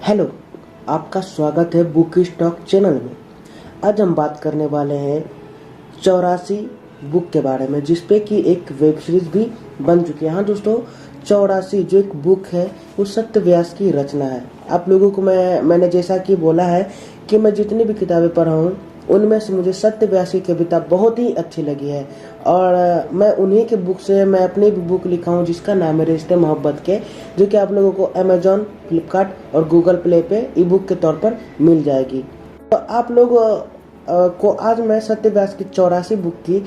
Hello, आपका स्वागत है बुक स्टॉक चैनल में। आज हम बात करने वाले हैं 84 बुक के बारे में, जिसपे कि एक वेब सीरीज भी बन चुकी है। हाँ दोस्तों, 84 जो एक बुक है वो सत्य व्यास की रचना है। आप लोगों को मैंने जैसा कि बोला है कि मैं जितनी भी किताबें पढ़ा हूँ उनमें से मुझे सत्य व्यास की कविता बहुत ही अच्छी लगी है। और मैं उन्हीं के बुक से मैं अपनी भी बुक लिखा हूँ जिसका नाम है रिश्ते मोहब्बत के, जो कि आप लोगों को अमेजॉन, फ्लिपकार्ट और गूगल प्ले पे ई बुक के तौर पर मिल जाएगी। तो आप लोग को आज मैं सत्य व्यास की 84 बुक की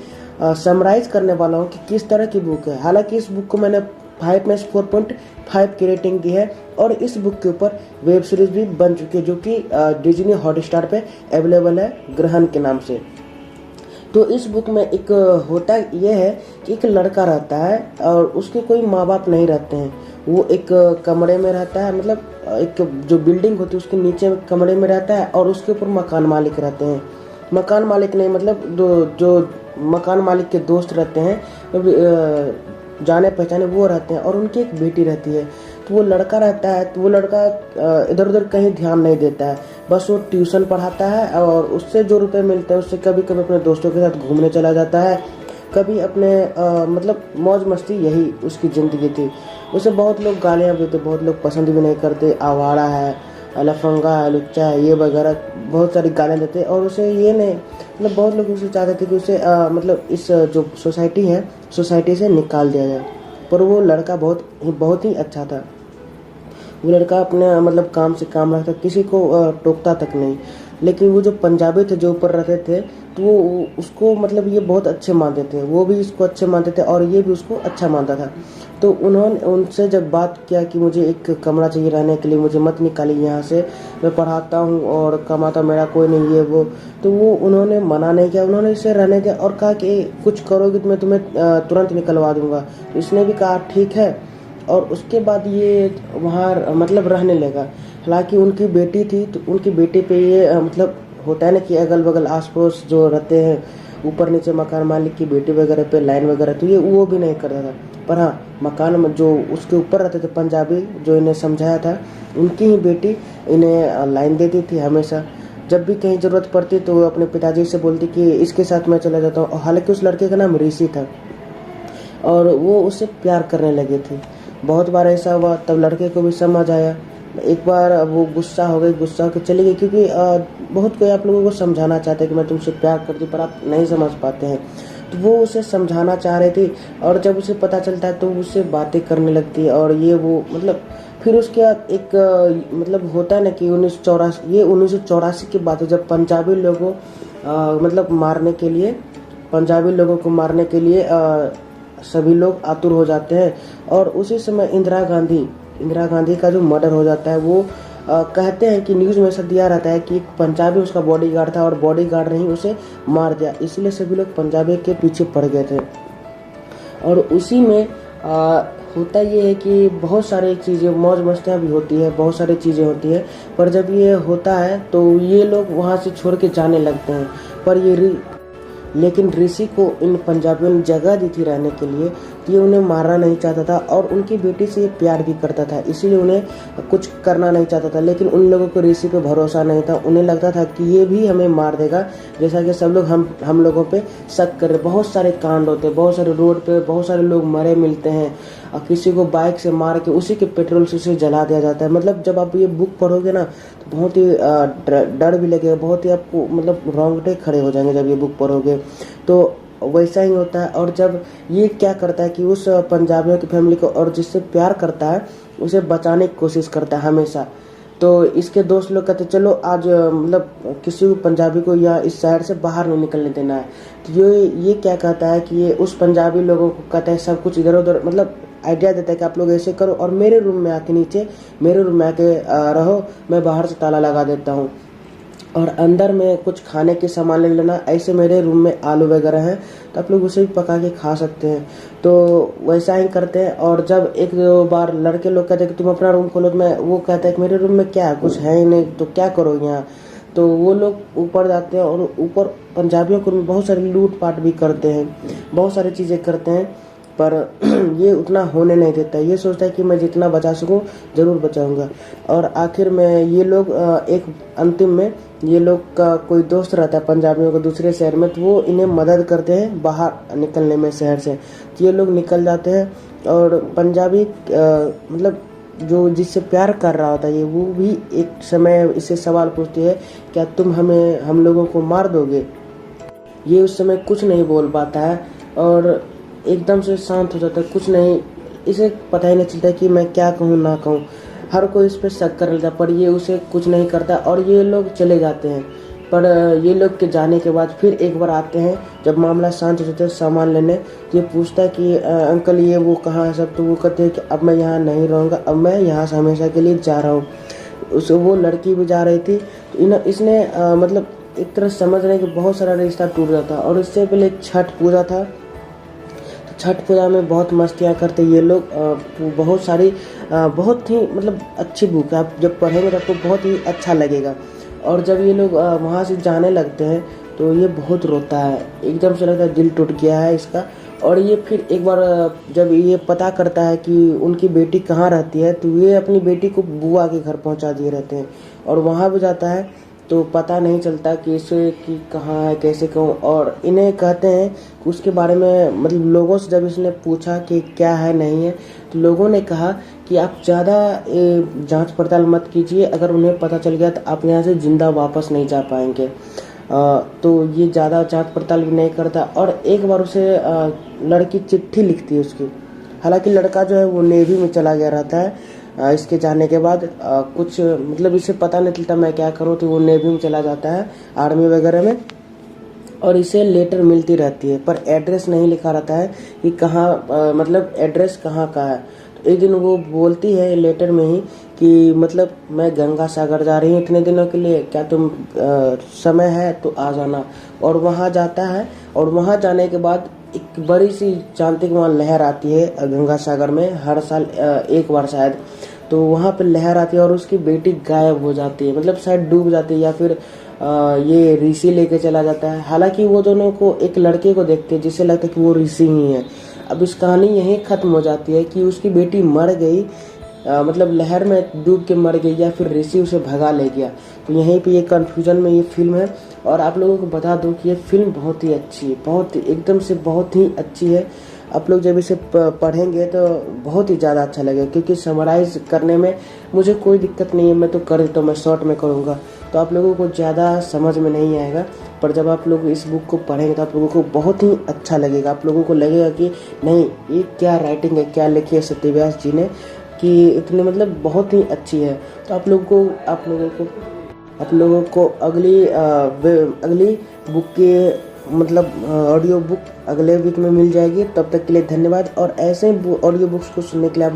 समराइज करने वाला हूँ कि किस तरह की बुक है। हालांकि इस बुक को मैंने 5 में से 4.5 की रेटिंग दी है और इस बुक के ऊपर वेब सीरीज भी बन चुकी है जो कि डिज्नी हॉटस्टार पे अवेलेबल है ग्रहण के नाम से। तो इस बुक में एक होता ये है कि एक लड़का रहता है और उसके कोई माँ बाप नहीं रहते हैं। वो एक कमरे में रहता है, मतलब एक जो बिल्डिंग होती है उसके नीचे कमरे में रहता है और उसके ऊपर मकान मालिक रहते हैं। मकान मालिक नहीं, मतलब जो मकान मालिक के दोस्त रहते हैं, जाने पहचाने वो रहते हैं और उनकी एक बेटी रहती है। तो वो लड़का रहता है, तो वो लड़का इधर उधर कहीं ध्यान नहीं देता है, बस वो ट्यूशन पढ़ाता है और उससे जो रुपए मिलते हैं उससे कभी कभी अपने दोस्तों के साथ घूमने चला जाता है, कभी अपने मतलब मौज मस्ती, यही उसकी ज़िंदगी थी। उसे बहुत लोग गालियाँ भी देते, बहुत लोग पसंद भी नहीं करते, आवारा है, लफंगा है, लुच्चा है, ये वगैरह बहुत सारी गालियाँ देते। और उसे ये नहीं, मतलब बहुत लोग उसे चाहते थे कि उसे मतलब इस जो सोसाइटी है, सोसाइटी से निकाल दिया जाए। पर वो लड़का बहुत ही अच्छा था। वो लड़का अपने मतलब काम से काम रखता, किसी को टोकता तक नहीं। लेकिन वो जो पंजाबी थे जो ऊपर रहते थे, तो वो उसको मतलब ये बहुत अच्छे मानते थे, वो भी इसको अच्छे मानते थे और ये भी उसको अच्छा मानता था। तो उन्होंने उनसे जब बात किया कि मुझे एक कमरा चाहिए रहने के लिए, मुझे मत निकालिए यहाँ से, मैं पढ़ाता हूँ और कमाता मेरा कोई नहीं है वो। तो वो उन्होंने मना नहीं किया, उन्होंने इसे रहने दिया और कहा कि कुछ करोगे तो मैं तुम्हें तुरंत निकलवा दूंगा। तो इसने भी कहा ठीक है, और उसके बाद ये वहाँ मतलब रहने लगा। हालांकि उनकी बेटी थी, तो उनकी बेटी पे ये मतलब होता है ना कि अगल बगल आस पड़ोस जो रहते हैं, ऊपर नीचे मकान मालिक की बेटी वगैरह पे लाइन वगैरह, तो ये वो भी नहीं करता था। पर हाँ, मकान में जो उसके ऊपर रहते थे पंजाबी, जो इन्हें समझाया था, उनकी ही बेटी इन्हें लाइन देती थी हमेशा। जब भी कहीं ज़रूरत पड़ती तो वो अपने पिताजी से बोलती कि इसके साथ मैं चला जाता हूँ। हालांकि उस लड़के का नाम ऋषि था और वो उससे प्यार करने लगे थे। बहुत बार ऐसा हुआ, तब लड़के को भी समझ आया। एक बार वो गुस्सा हो गई, गुस्सा होकर चली गई, क्योंकि बहुत कोई आप लोगों को समझाना चाहते हैं कि मैं तुमसे प्यार करती हूँ, पर आप नहीं समझ पाते हैं। तो वो उसे समझाना चाह रही थी और जब उसे पता चलता है तो उससे बातें करने लगती है और ये वो मतलब फिर उसके बाद एक मतलब होता है ना कि 1984 की बात है, जब पंजाबी लोगों मतलब मारने के लिए, पंजाबी लोगों को मारने के लिए सभी लोग आतुर हो जाते हैं। और उसी समय इंदिरा गांधी का जो मर्डर हो जाता है, वो कहते हैं कि न्यूज़ में ऐसा दिया रहता है कि एक पंजाबी उसका बॉडीगार्ड था और बॉडीगार्ड ने ही उसे मार दिया, इसलिए सभी लोग पंजाबी के पीछे पड़ गए थे। और उसी में होता ये है कि बहुत सारी चीज़ें, मौज मस्तियाँ भी होती है, बहुत सारी चीज़ें होती है। पर जब ये होता है तो ये लोग वहाँ से छोड़ के जाने लगते हैं। पर लेकिन ऋषि को इन पंजाबियों ने जगह दी थी रहने के लिए, तो ये उन्हें मारना नहीं चाहता था और उनकी बेटी से ये प्यार भी करता था, इसीलिए उन्हें कुछ करना नहीं चाहता था। लेकिन उन लोगों को ऋषि पे भरोसा नहीं था, उन्हें लगता था कि ये भी हमें मार देगा, जैसा कि सब लोग हम लोगों पे शक कर रहे। बहुत सारे कांड होते हैं, बहुत सारे रोड पे बहुत सारे लोग मरे मिलते हैं और किसी को बाइक से मार के उसी के पेट्रोल से उसे जला दिया जाता है। मतलब जब आप ये बुक पढ़ोगे ना तो बहुत ही डर भी लगेगा, बहुत ही आपको मतलब रोंगटे खड़े हो जाएंगे जब ये बुक पढ़ोगे। तो वैसा ही होता है। और जब ये क्या करता है कि उस पंजाबियों की फैमिली को और जिससे प्यार करता है उसे बचाने की कोशिश करता है हमेशा। तो इसके दोस्त लोग कहते चलो आज मतलब किसी पंजाबी को या इस शहर से बाहर नहीं निकलने देना है। तो ये क्या कहता है कि ये उस पंजाबी लोगों को कहता है सब कुछ इधर उधर, मतलब आइडिया देता है कि आप लोग ऐसे करो और मेरे रूम में आके मेरे रूम में आके रहो, मैं बाहर से ताला लगा देता हूँ और अंदर में कुछ खाने के सामान ले लेना, ऐसे मेरे रूम में आलू वगैरह हैं तो आप लोग उसे भी पका के खा सकते हैं। तो वैसा ही करते हैं। और जब एक दो बार लड़के लोग कहते हैं कि तुम अपना रूम खोलो, तो वो कहता है कि मेरे रूम में क्या है, कुछ है ही नहीं, तो क्या करोगे यहाँ। तो वो लोग ऊपर जाते हैं और ऊपर पंजाबियों को बहुत सारी लूट पाट भी करते हैं, बहुत सारी चीज़ें करते हैं। पर ये उतना होने नहीं देता। ये सोचता है कि मैं जितना बचा सकूं ज़रूर बचाऊंगा। और आखिर में ये लोग एक अंतिम में ये लोग का कोई दोस्त रहता है पंजाबियों का दूसरे शहर में, तो वो इन्हें मदद करते हैं बाहर निकलने में शहर से। तो ये लोग निकल जाते हैं और पंजाबी मतलब जो जिससे प्यार कर रहा होता है ये, वो भी एक समय इससे सवाल पूछती है, क्या तुम हम लोगों को मार दोगे? ये उस समय कुछ नहीं बोल पाता है और एकदम से शांत हो जाता है, कुछ नहीं, इसे पता ही नहीं चलता कि मैं क्या कहूँ ना कहूँ। हर कोई इस पर शक कर लेता, पर ये उसे कुछ नहीं करता और ये लोग चले जाते हैं। पर ये लोग के जाने के बाद फिर एक बार आते हैं, जब मामला शांत हो जाता है सामान लेने, तो ये पूछता है कि अंकल ये वो कहाँ है सब? तो वो कहते हैं कि अब मैं यहाँ नहीं रहूँगा, अब मैं यहाँ से हमेशा के लिए जा रहा हूँ। उसे वो लड़की भी जा रही थी, तो इसने मतलब एक तरह समझ रहे कि बहुत सारा रिश्ता टूट जाता। और इससे पहले एक छठ पूजा था, तो छठ पूजा में बहुत मस्तियाँ करते ये लोग। बहुत सारी बहुत ही मतलब अच्छी बुक है, आप जब पढ़ेंगे तो आपको बहुत ही अच्छा लगेगा। और जब ये लोग वहाँ से जाने लगते हैं तो ये बहुत रोता है, एकदम से लगता है दिल टूट गया है इसका। और ये फिर एक बार जब ये पता करता है कि उनकी बेटी कहाँ रहती है, तो ये अपनी बेटी को बुआ के घर पहुँचा दिए रहते हैं। और वहाँ भी जाता है तो पता नहीं चलता कि इसे कि कहाँ है कैसे कहूँ। और इन्हें कहते हैं कि उसके बारे में मतलब लोगों से जब इसने पूछा कि क्या है नहीं है, तो लोगों ने कहा कि आप ज़्यादा जांच पड़ताल मत कीजिए, अगर उन्हें पता चल गया तो आप यहाँ से ज़िंदा वापस नहीं जा पाएंगे। तो ये ज़्यादा जांच पड़ताल भी नहीं करता। और एक बार उसे लड़की चिट्ठी लिखती है उसकी, हालांकि लड़का जो है वो नेवी में चला गया रहता है। इसके जाने के बाद कुछ मतलब इसे पता नहीं चलता मैं क्या करूँ, तो वो नेवी में चला जाता है, आर्मी वगैरह में। और इसे लेटर मिलती रहती है, पर एड्रेस नहीं लिखा रहता है कि कहाँ मतलब एड्रेस कहाँ का है। तो एक दिन वो बोलती है लेटर में ही कि मतलब मैं गंगा सागर जा रही हूँ इतने दिनों के लिए, क्या तुम समय है तो आ जाना। और वहाँ जाता है, और वहाँ जाने के बाद एक बड़ी सी जानते कि वहाँ लहर आती है गंगा सागर में हर साल एक बार शायद। तो वहाँ पे लहर आती है और उसकी बेटी गायब हो जाती है, मतलब शायद डूब जाती है या फिर ये ऋषि लेके चला जाता है। हालांकि वो दोनों को एक लड़के को देखते हैं जिससे लगता है कि वो ऋषि ही है। अब इस कहानी यहीं खत्म हो जाती है कि उसकी बेटी मर गई, मतलब लहर में डूब के मर गई या फिर ऋषि उसे भगा ले गया। तो यहीं पे ये कन्फ्यूजन में ये फिल्म है। और आप लोगों को बता दूं कि ये फिल्म बहुत ही अच्छी है, बहुत ही एकदम से बहुत ही अच्छी है। आप लोग जब इसे पढ़ेंगे तो बहुत ही ज़्यादा अच्छा लगेगा, क्योंकि समराइज़ करने में मुझे कोई दिक्कत नहीं है, मैं तो कर देता हूँ, मैं शॉर्ट में करूँगा तो आप लोगों को ज़्यादा समझ में नहीं आएगा। पर जब आप लोग इस बुक को पढ़ेंगे तो आप लोगों को बहुत ही अच्छा लगेगा। आप लोगों को लगेगा कि नहीं ये क्या राइटिंग है, क्या लिखी है सत्यव्यास जी ने, कि इतनी मतलब बहुत ही अच्छी है। तो आप लोगों को अगली बुक के मतलब ऑडियो बुक अगले वीक में मिल जाएगी। तब तक के लिए धन्यवाद। और ऐसे ऑडियो बुक्स को सुनने के लिए आप लोग